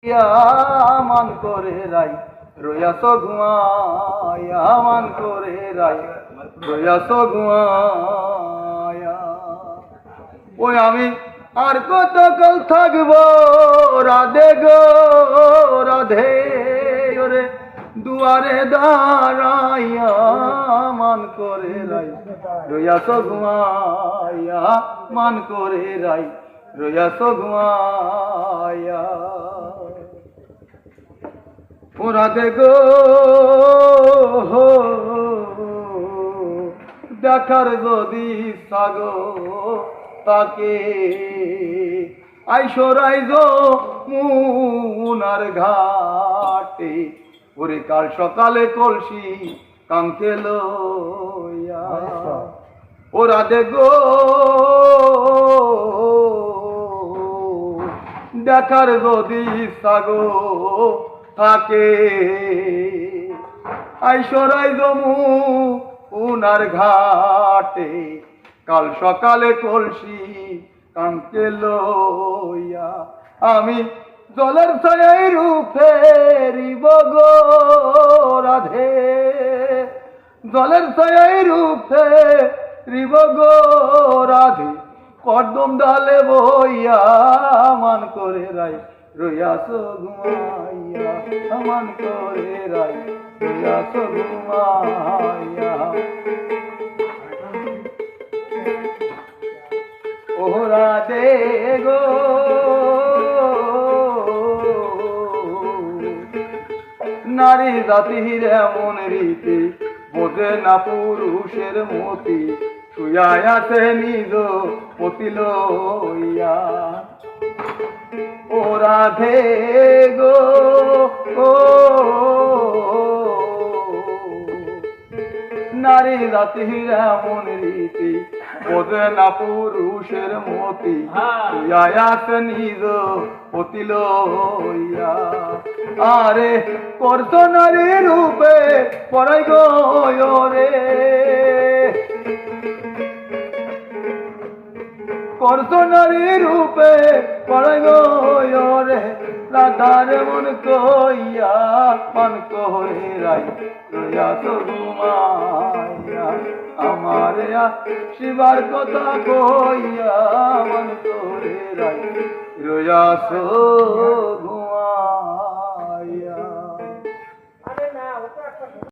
মান করে রাই রয়াস ঘুমায়া মান করে রাই রয়াস ঘুমায়া। ওই আমি আর কত কাল থাকবো রাধে গো রাধে ওরে দুয়ারে দাঁড়াইয়া মান করে রাই রয়াস ঘুমায়া মান করে রাই রয়াস ঘুমায়া। রাধে গো দেখার যদি সাগো তাকে আইসরাইজ মুনার ঘাটে ওরে কাল সকালে কলসি কাঙ্কে লইয়া। ও রাধে গো দেখার যদি সাগো থাকে আইসরাই জমু উনার ঘাটে কাল সকালে কলসি কাঙ্কে লইয়া। আমি জলের ছায়ায় রূপে রিব গো রাধে জলের ছায়ায় রূপে রিব গো রাধে কদম ডালে বইয়া মান করে রাই রয়াস ঘুমাইয়া মান করে রাই রয়াস ঘুমাইয়া। ও রাধে গো নারী জাতির এমন রীতি বোঝে না পুরুষের মতি শুয়ায় আছে নিজ পতি লইয়া। ও রাধে গো নারী জাতির এমন রীতি বোঝে না পুরুষের মতি শুয়ায় আছে নিজ পতি লইয়া। আরে করছ নারী রূপে পড়াই গো রে করছ নারী রূপে পড়াই গো রে রাধার মন কইয়া মন করে রাই রয়াস ঘুমাইয়া। আমার শিবার কথা কইয়া মন করে রাই রয়াস ঘুমাইয়া।